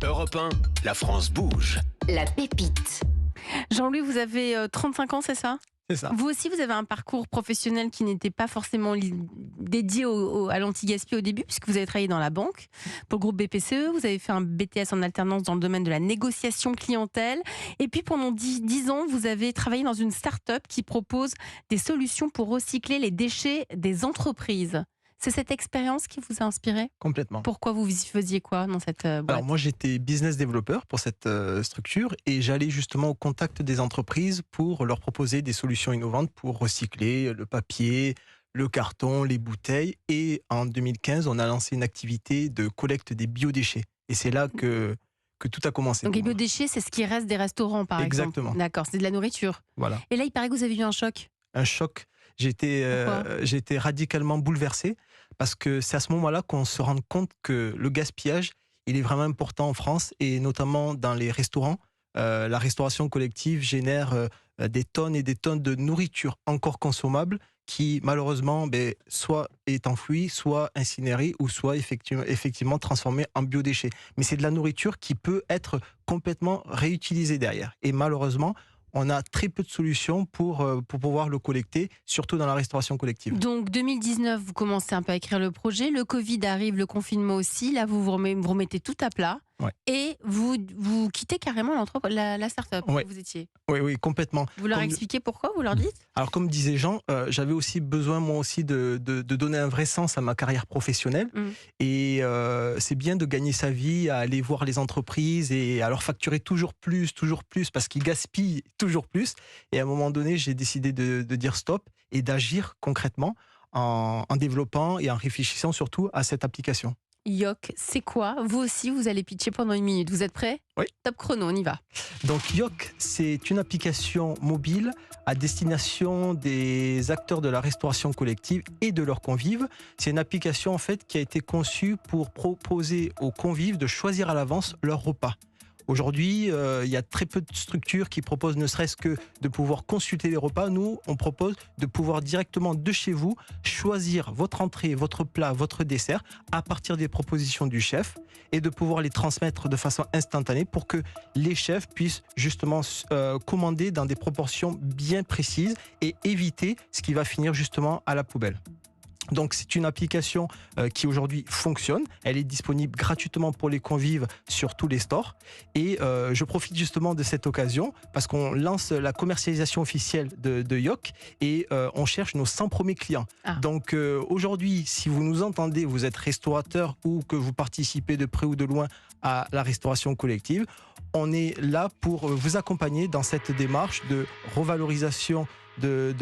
Europe 1, la France bouge. La pépite. Jean-Louis, vous avez 35 ans, c'est ça ? C'est ça. Vous aussi, vous avez un parcours professionnel qui n'était pas forcément dédié à l'anti-gaspi au début, puisque vous avez travaillé dans la banque pour le groupe BPCE, vous avez fait un BTS en alternance dans le domaine de la négociation clientèle, et puis pendant 10 ans, vous avez travaillé dans une start-up qui propose des solutions pour recycler les déchets des entreprises. C'est cette expérience qui vous a inspiré ? Complètement. Pourquoi vous faisiez quoi dans cette boîte ? Alors moi j'étais business developer pour cette structure et j'allais justement au contact des entreprises pour leur proposer des solutions innovantes pour recycler le papier, le carton, les bouteilles. Et en 2015, on a lancé une activité de collecte des biodéchets. Et c'est là que tout a commencé. Donc les biodéchets, c'est ce qui reste des restaurants, par exemple. Exactement. D'accord, c'est de la nourriture. Voilà. Et là, il paraît que vous avez eu un choc. Un choc. J'étais radicalement bouleversé parce que c'est à ce moment-là qu'on se rend compte que le gaspillage, il est vraiment important en France et notamment dans les restaurants. La restauration collective génère des tonnes et des tonnes de nourriture encore consommable qui malheureusement soit est enfouie, soit incinérée ou soit effectivement transformée en biodéchets. Mais c'est de la nourriture qui peut être complètement réutilisée derrière. Et malheureusement, on a très peu de solutions pour pouvoir le collecter, surtout dans la restauration collective. Donc 2019, vous commencez un peu à écrire le projet. Le Covid arrive, le confinement aussi. Là, vous remettez tout à plat. Ouais. Et vous quittez carrément la start-up Ouais. où vous étiez. Oui, complètement. Vous leur expliquez pourquoi, vous leur dites ? Alors comme disait Jean, j'avais aussi besoin moi aussi de donner un vrai sens à ma carrière professionnelle. Et c'est bien de gagner sa vie, à aller voir les entreprises et à leur facturer toujours plus, parce qu'ils gaspillent toujours plus. Et à un moment donné, j'ai décidé de dire stop et d'agir concrètement en développant et en réfléchissant surtout à cette application. Yoc, c'est quoi ? Vous aussi, vous allez pitcher pendant 1 minute. Vous êtes prêts ? Oui. Top chrono, on y va. Donc Yoc, c'est une application mobile à destination des acteurs de la restauration collective et de leurs convives. C'est une application en fait qui a été conçue pour proposer aux convives de choisir à l'avance leur repas. Aujourd'hui, il y a très peu de structures qui proposent ne serait-ce que de pouvoir consulter les repas. Nous, on propose de pouvoir directement de chez vous choisir votre entrée, votre plat, votre dessert à partir des propositions du chef et de pouvoir les transmettre de façon instantanée pour que les chefs puissent justement commander dans des proportions bien précises et éviter ce qui va finir justement à la poubelle. Donc c'est une application qui aujourd'hui fonctionne, elle est disponible gratuitement pour les convives sur tous les stores et je profite justement de cette occasion parce qu'on lance la commercialisation officielle de Yoc et on cherche nos 100 premiers clients. Donc aujourd'hui, si vous nous entendez, vous êtes restaurateur ou que vous participez de près ou de loin à la restauration collective, on est là pour vous accompagner dans cette démarche de revalorisation de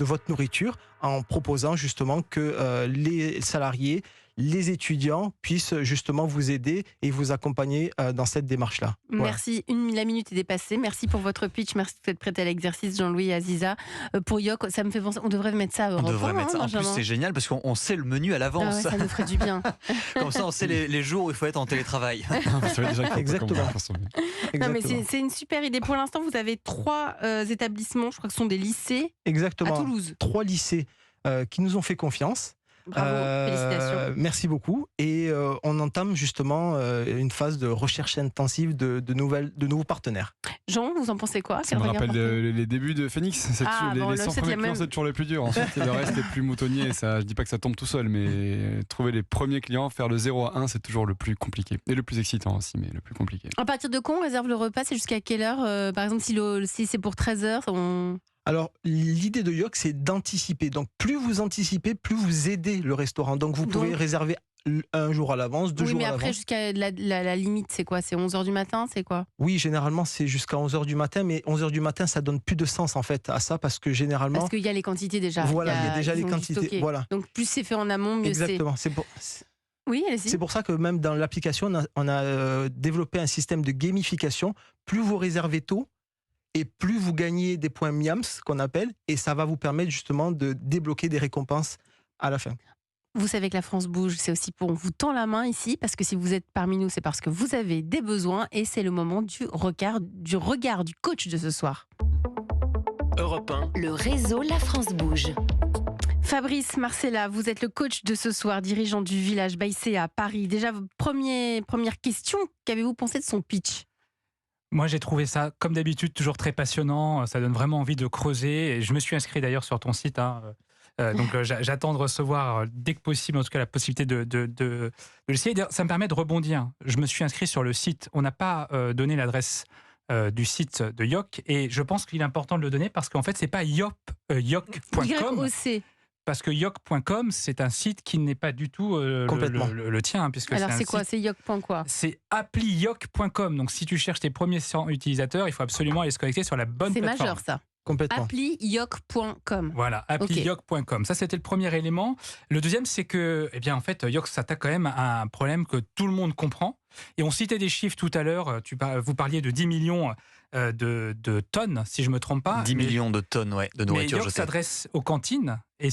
votre nourriture en proposant justement que les salariés, les étudiants puissent justement vous aider et vous accompagner dans cette démarche-là. Merci, la minute est dépassée. Merci pour votre pitch, merci d'être prêt à l'exercice, Jean-Louis et Aziza. Pour Yoc, ça me fait penser, on devrait mettre ça à Europe 1. On devrait mettre ça. En plus, c'est génial parce qu'on sait le menu à l'avance. Ah ouais, ça nous ferait du bien. Comme ça, on sait les jours où il faut être en télétravail. Exactement. Non, mais c'est une super idée. Pour l'instant, vous avez 3 établissements, je crois que ce sont des lycées. Exactement. À Toulouse. 3 lycées qui nous ont fait confiance. Bravo, félicitations. Merci beaucoup. Et on entame justement une phase de recherche intensive de nouveaux partenaires. Jean, vous en pensez quoi ? Ça me rappelle les débuts de Phoenix. Les 100 premiers clients, c'est toujours les plus durs. Ensuite, le reste est plus moutonnier. Ça, je dis pas que ça tombe tout seul, mais trouver les premiers clients, faire le 0 à 1, c'est toujours le plus compliqué. Et le plus excitant aussi, mais le plus compliqué. À partir de quand on réserve le repas ? C'est jusqu'à quelle heure ? Par exemple, si c'est pour 13h, Alors, l'idée de Yoc, c'est d'anticiper. Donc, plus vous anticipez, plus vous aidez le restaurant. Donc, vous pouvez réserver un jour à l'avance, 2 jours à l'avance. Oui, mais après, jusqu'à la limite, c'est quoi ? C'est 11h du matin, c'est quoi ? Oui, généralement, c'est jusqu'à 11h du matin. Mais 11h du matin, ça donne plus de sens, en fait, à ça, parce que généralement... Parce qu'il y a les quantités déjà. Voilà, il y a déjà les quantités. Voilà. Donc, plus c'est fait en amont, mieux c'est. Exactement. Oui, allez-y. C'est pour ça que même dans l'application, on a développé un système de gamification. Plus vous réservez tôt, et plus vous gagnez des points MIAMS, qu'on appelle, et ça va vous permettre justement de débloquer des récompenses à la fin. Vous savez que la France bouge, c'est aussi pour on vous tend la main ici, parce que si vous êtes parmi nous, c'est parce que vous avez des besoins, et c'est le moment du regard du coach de ce soir. Europe 1. Le réseau La France bouge. Fabrice Marcella, vous êtes le coach de ce soir, dirigeant du village Baïsé à Paris. Déjà, première question, qu'avez-vous pensé de son pitch ? Moi, j'ai trouvé ça, comme d'habitude, toujours très passionnant. Ça donne vraiment envie de creuser. Et je me suis inscrit d'ailleurs sur ton site. Donc, j'attends de recevoir dès que possible, en tout cas, la possibilité de l'essayer. D'ailleurs, ça me permet de rebondir. Je me suis inscrit sur le site. On n'a pas donné l'adresse du site de Yoc. Et je pense qu'il est important de le donner parce qu'en fait, c'est pas yoc.com. YOC. Parce que yoc.com, c'est un site qui n'est pas du tout le tien. Hein, puisque alors, c'est quoi ? C'est yoc.quoi ? C'est appli-yoc.com. Donc, si tu cherches tes premiers 100 utilisateurs, il faut absolument aller se connecter sur la bonne plateforme. C'est majeur, ça. Complètement. Appli-yoc.com. Voilà, appli-yoc.com. Ça, c'était le premier élément. Le deuxième, c'est que, en fait, Yoc s'attaque quand même à un problème que tout le monde comprend. Et on citait des chiffres tout à l'heure. Vous parliez de 10 millions de tonnes, si je ne me trompe pas. 10 millions de tonnes de nourriture jetée. Yoc s'adresse aux cantines, et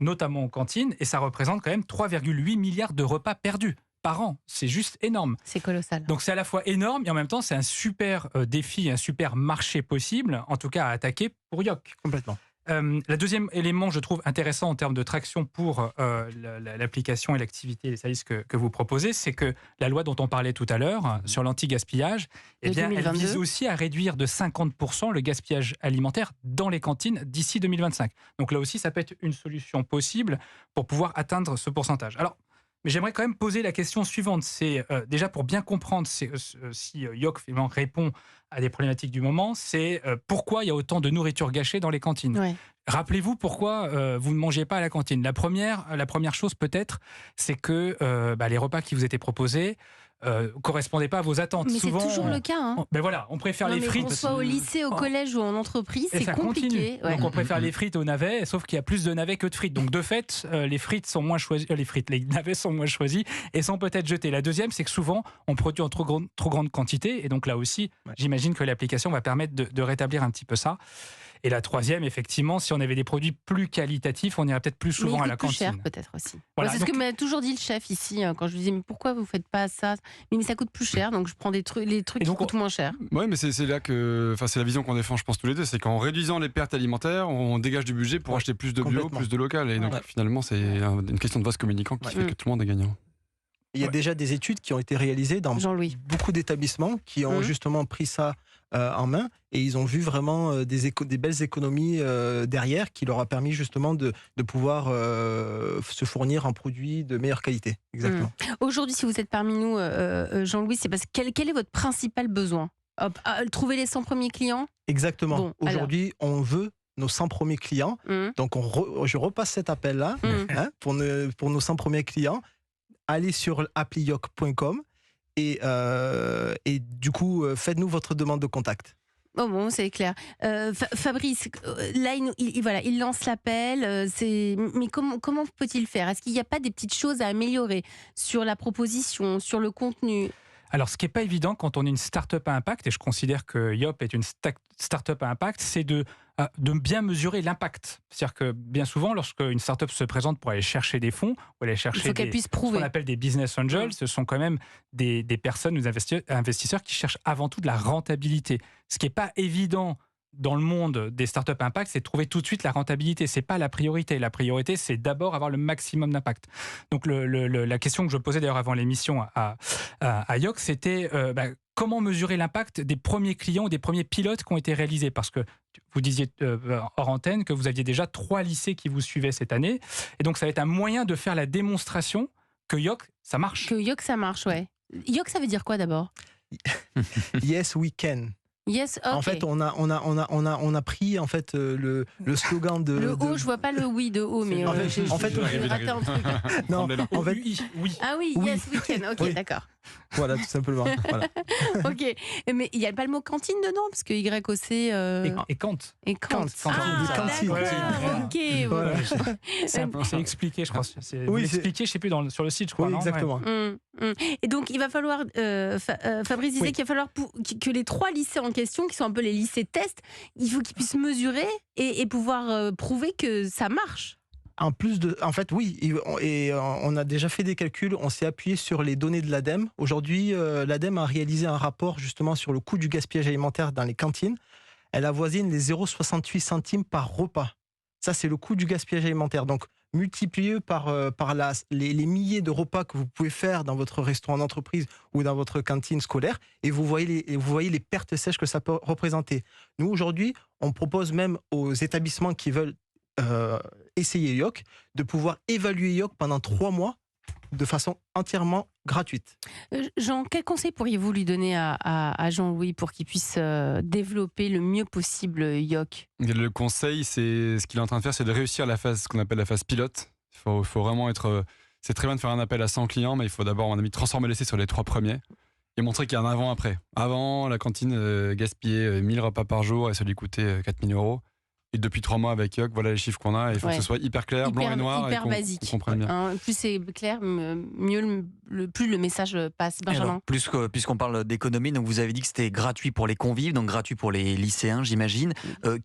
notamment aux cantines, et ça représente quand même 3,8 milliards de repas perdus par an. C'est juste énorme. C'est colossal. Donc c'est à la fois énorme, et en même temps, c'est un super défi, un super marché possible, en tout cas à attaquer pour Yoc. Complètement. Le deuxième élément, je trouve intéressant en termes de traction pour l'application et l'activité et les services que vous proposez, c'est que la loi dont on parlait tout à l'heure sur l'anti-gaspillage, elle vise aussi à réduire de 50% le gaspillage alimentaire dans les cantines d'ici 2025. Donc là aussi, ça peut être une solution possible pour pouvoir atteindre ce pourcentage. Alors, mais j'aimerais quand même poser la question suivante. C'est déjà pour bien comprendre si Yoc répond à des problématiques du moment, c'est pourquoi il y a autant de nourriture gâchée dans les cantines. Ouais. Rappelez-vous pourquoi vous ne mangez pas à la cantine. La première chose peut-être, c'est que les repas qui vous étaient proposés correspondaient pas à vos attentes. Mais souvent, c'est toujours le cas. Hein. On préfère les frites. Qu'on soit au lycée, au collège ou en entreprise, c'est compliqué. Ouais. Donc on préfère les frites aux navets, sauf qu'il y a plus de navets que de frites. Donc de fait, les frites sont moins choisies, les navets sont moins choisis et sont peut-être jetés. La deuxième, c'est que souvent on produit en trop grande quantité, et donc là aussi, j'imagine que l'application va permettre de rétablir un petit peu ça. Et la troisième, effectivement, si on avait des produits plus qualitatifs, on irait peut-être plus souvent à la cantine. Plus cher peut-être aussi. Voilà, c'est ce que m'a toujours dit le chef ici, quand je lui disais mais pourquoi vous faites pas ça ? Mais ça coûte plus cher, donc je prends les trucs qui coûtent moins cher. Oui, mais c'est là que, c'est la vision qu'on défend, je pense tous les deux, c'est qu'en réduisant les pertes alimentaires, on dégage du budget pour acheter plus de bio, plus de local, et donc finalement c'est une question de vase communicant qui fait que tout le monde est gagnant. Il y a déjà des études qui ont été réalisées dans beaucoup d'établissements qui ont justement pris ça en main, et ils ont vu vraiment des belles économies derrière, qui leur a permis justement de pouvoir se fournir en produits de meilleure qualité. Exactement. Aujourd'hui, si vous êtes parmi nous, Jean-Louis, c'est parce que quel est votre principal besoin ? Trouver les 100 premiers clients ? Exactement. Bon, aujourd'hui, on veut nos 100 premiers clients. Donc je repasse cet appel-là pour nos 100 premiers clients. Allez sur appli-yoc.com et du coup, faites-nous votre demande de contact. Oh bon, c'est clair. Fabrice, là, il lance l'appel. Mais comment peut-il faire ? Est-ce qu'il n'y a pas des petites choses à améliorer sur la proposition, sur le contenu ? Alors, ce qui n'est pas évident quand on est une start-up à impact, et je considère que Yoc est une start-up à impact, c'est de bien mesurer l'impact. C'est-à-dire que bien souvent, lorsqu'une start-up se présente pour aller chercher des fonds, ou aller chercher ce qu'on appelle des business angels, ce sont quand même des personnes, des investisseurs qui cherchent avant tout de la rentabilité. Ce qui n'est pas évident dans le monde des startups impact, c'est de trouver tout de suite la rentabilité. C'est pas la priorité. La priorité, c'est d'abord avoir le maximum d'impact. Donc la question que je posais d'ailleurs avant l'émission à Yoc, c'était comment mesurer l'impact des premiers clients ou des premiers pilotes qui ont été réalisés ? Parce que vous disiez hors antenne que vous aviez déjà 3 lycées qui vous suivaient cette année. Et donc ça va être un moyen de faire la démonstration que Yoc, ça marche. Que Yoc, ça marche, ouais. Yoc, ça veut dire quoi d'abord ? Yes, we can. Yes, okay. En fait, on a pris en fait le slogan de. Le O, je vois pas le oui de O, mais j'ai raté un truc. Non, en fait, oui. Ah oui, yes, week-end. Ok, oui. D'accord. Voilà, tout simplement. Voilà. Ok, mais il n'y a pas le mot cantine dedans, parce que YOC. Et Kant. Et Kant. D'accord. Ok. Voilà. C'est expliqué, je crois. Oui, c'est expliqué, je sais plus sur le site, je crois. Oui, non, exactement. Ouais. Et donc, il va falloir. Fabrice disait qu'il va falloir que les 3 lycées en question, qui sont un peu les lycées test, il faut qu'ils puissent mesurer et pouvoir prouver que ça marche. En fait, oui, et on a déjà fait des calculs, on s'est appuyé sur les données de l'ADEME. Aujourd'hui, l'ADEME a réalisé un rapport justement sur le coût du gaspillage alimentaire dans les cantines. Elle avoisine les 0,68 centimes par repas. Ça, c'est le coût du gaspillage alimentaire. Donc, multiplié par les milliers de repas que vous pouvez faire dans votre restaurant d'entreprise ou dans votre cantine scolaire, et vous voyez les pertes sèches que ça peut représenter. Nous, aujourd'hui, on propose même aux établissements qui veulent essayer Yoc de pouvoir évaluer Yoc pendant 3 mois de façon entièrement gratuite. Jean, quel conseil pourriez-vous lui donner à Jean-Louis pour qu'il puisse développer le mieux possible Yoc ? Le conseil, c'est ce qu'il est en train de faire, c'est de réussir ce qu'on appelle la phase pilote. Il faut vraiment être... C'est très bien de faire un appel à 100 clients, mais il faut d'abord, à mon avis, transformer l'essai sur les 3 premiers et montrer qu'il y a un avant-après. Avant, la cantine gaspillait 1000 repas par jour et ça lui coûtait 4000 €. Et depuis 3 mois avec Yoc, voilà les chiffres qu'on a. Il faut que ce soit hyper clair, blanc et noir, hyper et basique. qu'on comprenne bien. Plus c'est clair, mieux plus le message passe. Benjamin. Alors, puisqu'on parle d'économie, donc vous avez dit que c'était gratuit pour les convives, donc gratuit pour les lycéens, j'imagine.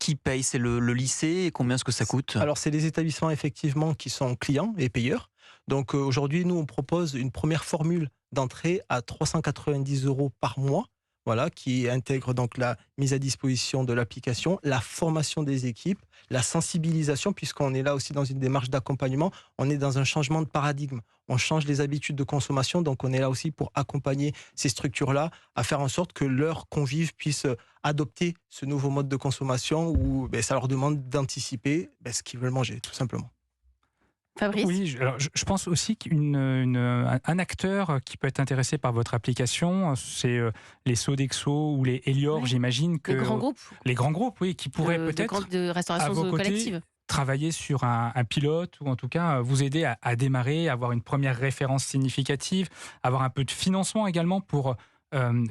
Qui paye ? C'est le lycée, et combien est-ce que ça coûte ? Alors, c'est les établissements effectivement qui sont clients et payeurs. Donc aujourd'hui, nous, on propose une première formule d'entrée à 390 € par mois. Voilà, qui intègre donc la mise à disposition de l'application, la formation des équipes, la sensibilisation, puisqu'on est là aussi dans une démarche d'accompagnement. On est dans un changement de paradigme. On change les habitudes de consommation, donc on est là aussi pour accompagner ces structures-là à faire en sorte que leurs convives puissent adopter ce nouveau mode de consommation où ça leur demande d'anticiper ce qu'ils veulent manger, tout simplement. Fabrice ? Oui, je pense aussi qu'un acteur qui peut être intéressé par votre application, c'est les Sodexo ou les Elior, j'imagine que... Les grands groupes. Les grands groupes, oui, qui pourraient peut-être, de restauration à vos côtés, collective, travailler sur un pilote ou en tout cas vous aider à démarrer, avoir une première référence significative, avoir un peu de financement également pour...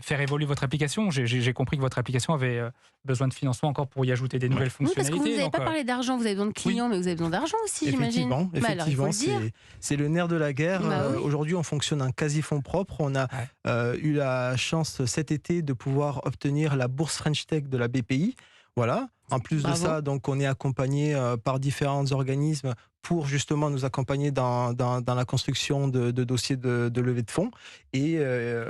faire évoluer votre application. J'ai compris que votre application avait besoin de financement encore pour y ajouter des nouvelles fonctionnalités. Oui, parce que vous n'avez pas parlé d'argent, vous avez besoin de clients, mais vous avez besoin d'argent aussi, j'imagine. Effectivement, c'est le nerf de la guerre. Aujourd'hui, on fonctionne en quasi-fonds propres. On a eu la chance cet été de pouvoir obtenir la bourse French Tech de la BPI. Voilà. En plus de ça, donc, on est accompagné par différents organismes pour justement nous accompagner dans la construction de dossiers de levée de fonds. Et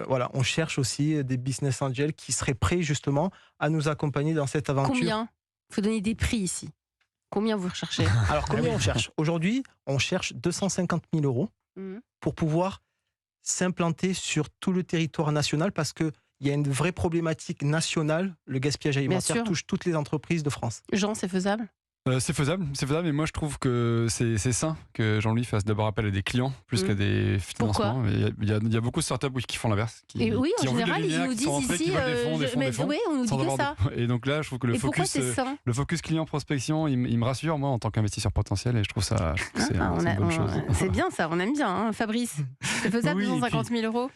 voilà, on cherche aussi des business angels qui seraient prêts justement à nous accompagner dans cette aventure. Combien ? Il faut donner des prix ici. Combien vous recherchez ? Alors, combien on cherche ? Aujourd'hui, on cherche 250 000 € pour pouvoir s'implanter sur tout le territoire national parce que il y a une vraie problématique nationale. Le gaspillage alimentaire touche toutes les entreprises de France. Jean, c'est faisable ? C'est faisable, mais moi je trouve que c'est sain que Jean-Louis fasse d'abord appel à des clients plus qu'à des financements. Il y a beaucoup de startups qui font l'inverse. Oui, en général, ils nous disent ici, oui, on nous dit que ça. Et donc là, je trouve que le focus client prospection, il me rassure moi en tant qu'investisseur potentiel et je trouve ça c'est une bonne chose. C'est bien ça, on aime bien. Hein. Fabrice, c'est faisable 250 000 €?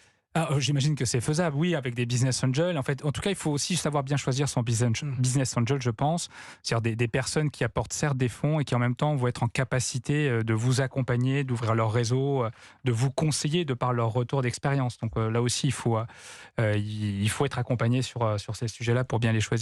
J'imagine que c'est faisable, oui, avec des business angels. En fait, en tout cas, il faut aussi savoir bien choisir son business angel, je pense. C'est-à-dire des personnes qui apportent certes des fonds et qui en même temps vont être en capacité de vous accompagner, d'ouvrir leur réseau, de vous conseiller de par leur retour d'expérience. Donc là aussi, il faut être accompagné sur ces sujets-là pour bien les choisir.